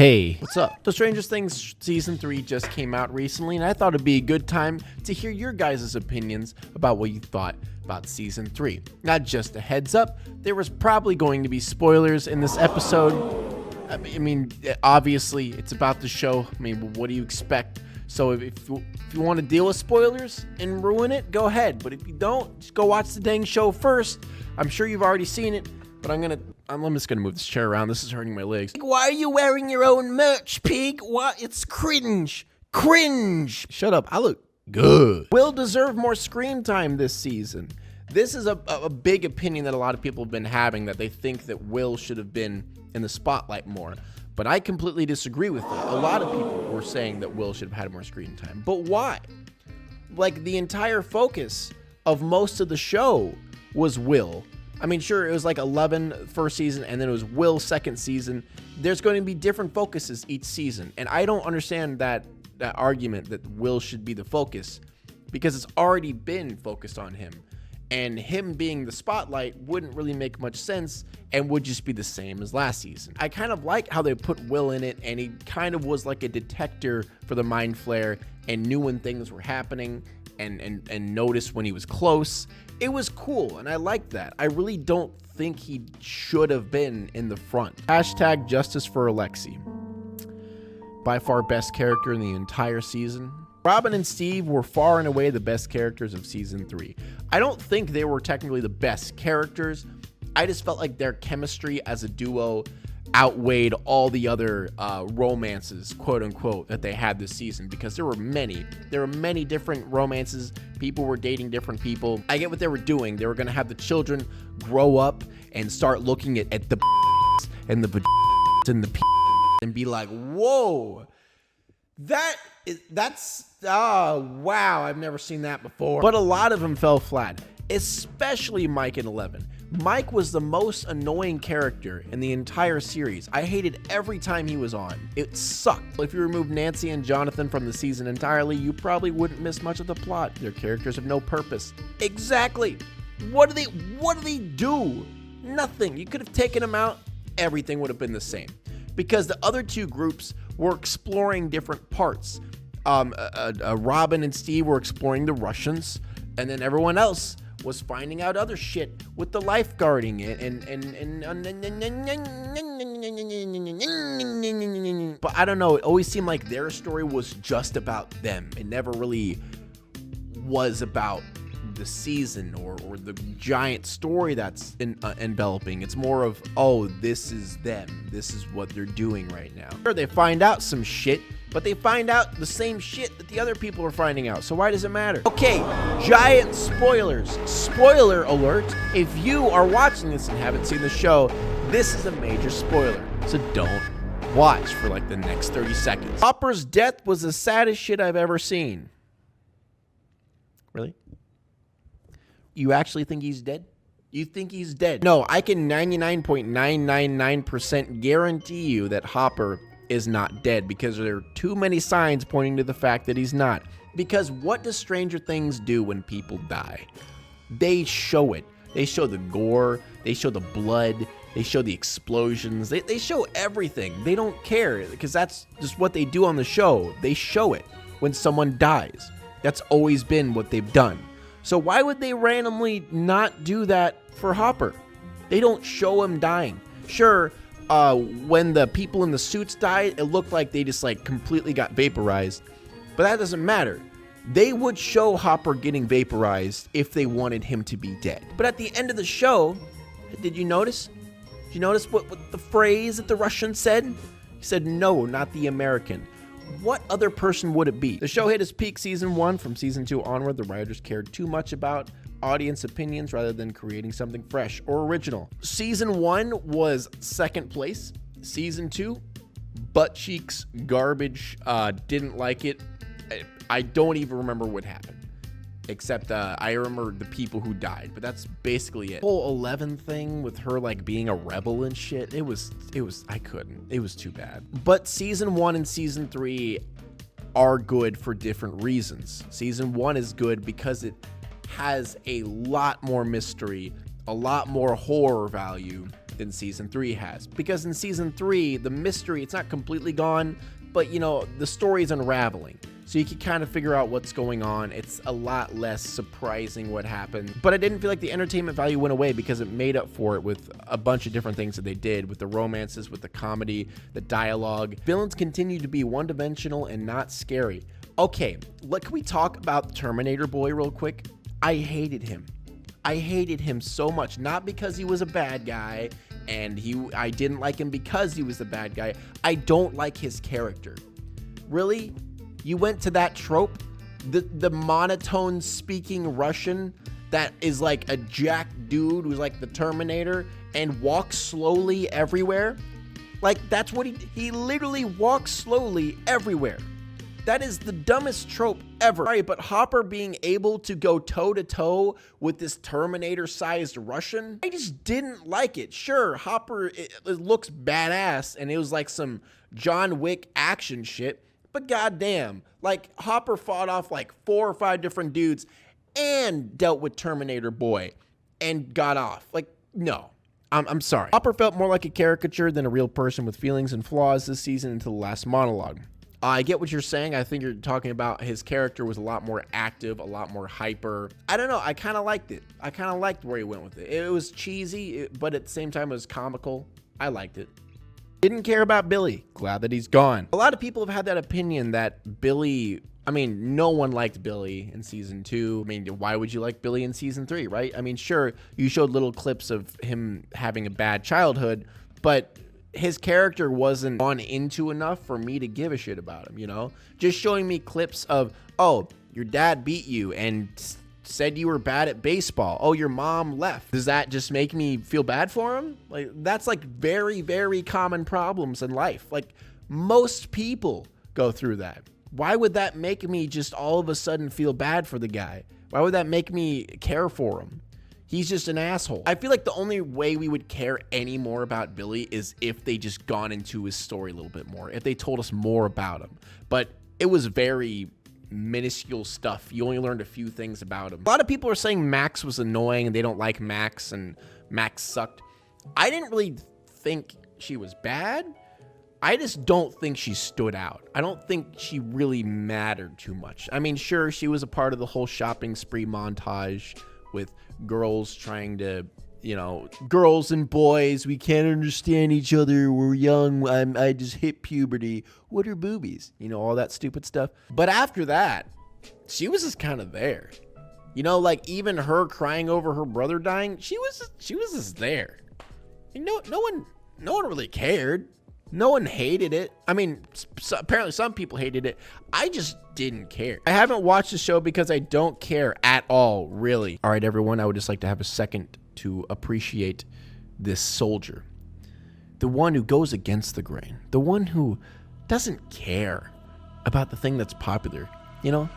Hey, what's up? So Stranger Things Season 3 just came out recently, and I thought it'd be a good time to hear your guys' opinions about what you thought about Season 3. Not just a heads up, there was probably going to be spoilers in this episode. I mean, obviously, it's about the show. I mean, what do you expect? So if you want to deal with spoilers and ruin it, go ahead. But if you don't, just go watch the dang show first. I'm sure you've already seen it, but I'm just gonna move this chair around. This is hurting my legs. Why are you wearing your own merch, pig? What? It's cringe. Cringe. Shut up. I look good. Will deserve more screen time this season. This is a big opinion that a lot of people have been having, that they think that Will should have been in the spotlight more. But I completely disagree with that. A lot of people were saying that Will should have had more screen time. But why? Like, the entire focus of most of the show was Will. I mean, sure, it was like 11 first season, and then it was Will second season. There's going to be different focuses each season. And I don't understand that argument that Will should be the focus, because it's already been focused on him. And him being the spotlight wouldn't really make much sense and would just be the same as last season. I kind of like how they put Will in it, and he kind of was like a detector for the Mind Flayer and knew when things were happening and noticed when he was close. It was cool, and I liked that. I really don't think he should have been in the front. Hashtag justice for Alexei. By far best character in the entire season. Robin and Steve were far and away the best characters of Season 3. I don't think they were technically the best characters. I just felt like their chemistry as a duo outweighed all the other romances, quote unquote, that they had this season, because there were many different romances. People were dating different people. I get what they were doing. They were going to have the children grow up and start looking at the and the and the and be like, whoa, that's wow, I've never seen that before. But a lot of them fell flat, especially Mike and Eleven. Mike was the most annoying character in the entire series. I hated every time he was on. It sucked. If you remove Nancy and Jonathan from the season entirely, you probably wouldn't miss much of the plot. Their characters have no purpose. Exactly. What do they do? Nothing. You could have taken them out. Everything would have been the same. Because the other two groups were exploring different parts. Robin and Steve were exploring the Russians, and then everyone else was finding out other shit with the lifeguarding but I don't know, it always seemed like their story was just about them. It never really was about the season or the giant story that's enveloping. It's more of, oh, this is them. This is what they're doing right now. Sure, they find out some shit, but they find out the same shit that the other people are finding out. So why does it matter? Okay, giant spoilers. Spoiler alert. If you are watching this and haven't seen the show, this is a major spoiler. So don't watch for like the next 30 seconds. Hopper's death was the saddest shit I've ever seen. Really? You actually think he's dead? You think he's dead? No, I can 99.999% guarantee you that Hopper is not dead, because there are too many signs pointing to the fact that he's not. Because what does Stranger Things do when people die? They show it. They show the gore. They show the blood. They show the explosions. They show everything. They don't care, because that's just what they do on the show. They show it when someone dies. That's always been what they've done. So why would they randomly not do that for Hopper? They don't show him dying. Sure, when the people in the suits died, it looked like they just like completely got vaporized. But that doesn't matter. They would show Hopper getting vaporized if they wanted him to be dead. But at the end of the show, did you notice? Did you notice what the phrase that the Russian said? He said, no, not the American. What other person would it be? The show hit its peak Season 1. From Season 2 onward, the writers cared too much about audience opinions rather than creating something fresh or original. Season 1 was second place. Season 2, butt cheeks, garbage, didn't like it. I don't even remember what happened. Except I remember the people who died, but that's basically it. The whole 11 thing with her like being a rebel and shit, I couldn't. It was too bad. But Season 1 and Season 3 are good for different reasons. Season 1 is good because it has a lot more mystery, a lot more horror value, than season 3 has. Because in season 3, the mystery, it's not completely gone, but you know, the story is unraveling. So you can kind of figure out what's going on. It's a lot less surprising what happened. But I didn't feel like the entertainment value went away because it made up for it with a bunch of different things that they did, with the romances, with the comedy, the dialogue. Villains continue to be one-dimensional and not scary. Okay, can we talk about Terminator Boy real quick? I hated him. I hated him so much, not because he was a bad guy, and I didn't like him because he was the bad guy. I don't like his character. Really? You went to that trope? The monotone speaking Russian that is like a jacked dude who's like the Terminator and walks slowly everywhere? Like, that's what he literally walks slowly everywhere. That is the dumbest trope ever. Sorry, but Hopper being able to go toe-to-toe with this Terminator-sized Russian, I just didn't like it. Sure, Hopper, it looks badass, and it was like some John Wick action shit, but goddamn, like, Hopper fought off like 4 or 5 different dudes and dealt with Terminator Boy and got off. Like, no. I'm sorry. Hopper felt more like a caricature than a real person with feelings and flaws this season until the last monologue. I get what you're saying. I think you're talking about his character was a lot more active, a lot more hyper. I don't know. I kind of liked it. I kind of liked where he went with it. It was cheesy, but at the same time, it was comical. I liked it. Didn't care about Billy. Glad that he's gone. A lot of people have had that opinion that Billy, I mean, no one liked Billy in season 2. I mean, why would you like Billy in season 3, right? I mean, sure, you showed little clips of him having a bad childhood, but his character wasn't gone into enough for me to give a shit about him, you know? Just showing me clips of, oh, your dad beat you and said you were bad at baseball. Oh, your mom left. Does that just make me feel bad for him? Like, that's like very, very common problems in life. Like, most people go through that. Why would that make me just all of a sudden feel bad for the guy? Why would that make me care for him? He's just an asshole. I feel like the only way we would care any more about Billy is if they just gone into his story a little bit more, if they told us more about him. But it was very minuscule stuff. You only learned a few things about him. A lot of people are saying Max was annoying and they don't like Max and Max sucked. I didn't really think she was bad. I just don't think she stood out. I don't think she really mattered too much. I mean, sure, she was a part of the whole shopping spree montage with girls trying to, you know, girls and boys, we can't understand each other, we're young, I just hit puberty, what are boobies? You know, all that stupid stuff. But after that, she was just kind of there. You know, like, even her crying over her brother dying, she was just there. You know, no one really cared. No one hated it. I mean, apparently some people hated it. I just didn't care. I haven't watched the show because I don't care at all, really. All right, everyone, I would just like to have a second to appreciate this soldier. The one who goes against the grain. The one who doesn't care about the thing that's popular. You know?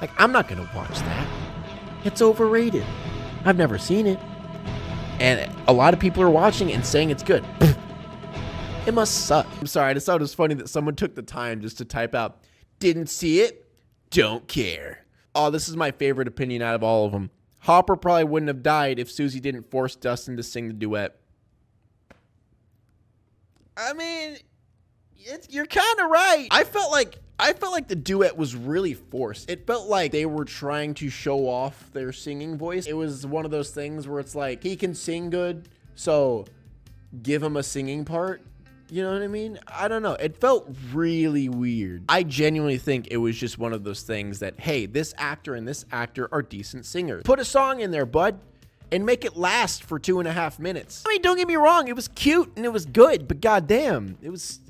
Like, I'm not going to watch that. It's overrated. I've never seen it. And a lot of people are watching it and saying it's good. It must suck. I'm sorry, I just thought it was funny that someone took the time just to type out, didn't see it, don't care. Oh, this is my favorite opinion out of all of them. Hopper probably wouldn't have died if Susie didn't force Dustin to sing the duet. I mean, you're kind of right. I felt like the duet was really forced. It felt like they were trying to show off their singing voice. It was one of those things where it's like, he can sing good, so give him a singing part. You know what I mean? I don't know. It felt really weird. I genuinely think it was just one of those things that, hey, this actor and this actor are decent singers. Put a song in there, bud, and make it last for 2.5 minutes. I mean, don't get me wrong. It was cute and it was good, but goddamn, it was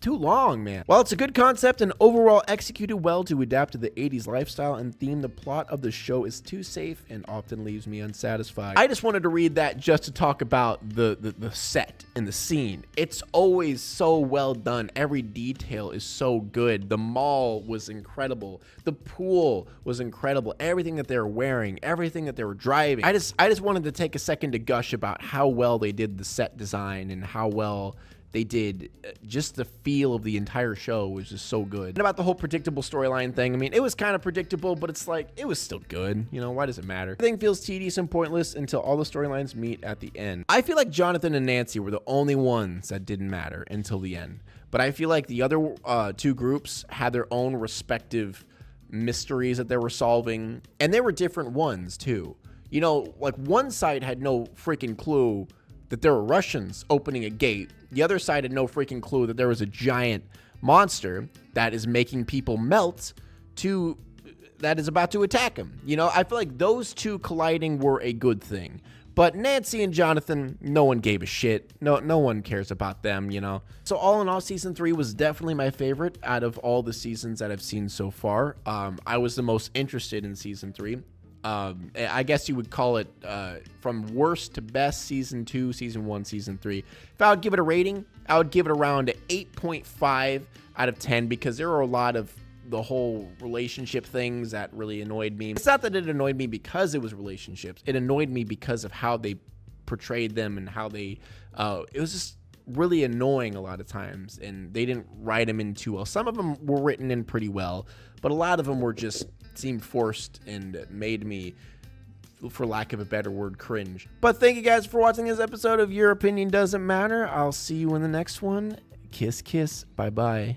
too long, man. While it's a good concept and overall executed well to adapt to the 80s lifestyle and theme, the plot of the show is too safe and often leaves me unsatisfied. I just wanted to read that just to talk about the set and the scene. It's always so well done. Every detail is so good. The mall was incredible. The pool was incredible. Everything that they were wearing, everything that they were driving. I just wanted to take a second to gush about how well they did the set design and how well they did. Just the feel of the entire show was just so good. And about the whole predictable storyline thing, I mean, it was kind of predictable, but it's like, it was still good. You know, why does it matter? Everything feels tedious and pointless until all the storylines meet at the end. I feel like Jonathan and Nancy were the only ones that didn't matter until the end. But I feel like the other two groups had their own respective mysteries that they were solving, and they were different ones too. You know, like one side had no freaking clue that there were Russians opening a gate. The other side had no freaking clue that there was a giant monster that is making people melt that is about to attack them. You know, I feel like those two colliding were a good thing. But Nancy and Jonathan, no one gave a shit. No one cares about them, you know. So all in all, season 3 was definitely my favorite out of all the seasons that I've seen so far. I was the most interested in season 3. I guess you would call it from worst to best, season 2, season 1, season 3. If I would give it a rating, I would give it around 8.5 out of 10 because there are a lot of the whole relationship things that really annoyed me. It's not that it annoyed me because it was relationships. It annoyed me because of how they portrayed them and how they, it was just really annoying a lot of times, and they didn't write them in too well. Some of them were written in pretty well, but a lot of them were just seemed forced and made me, for lack of a better word, cringe. But thank you guys for watching this episode of Your Opinion Doesn't Matter. I'll see you in the next one. Kiss, kiss. Bye-bye.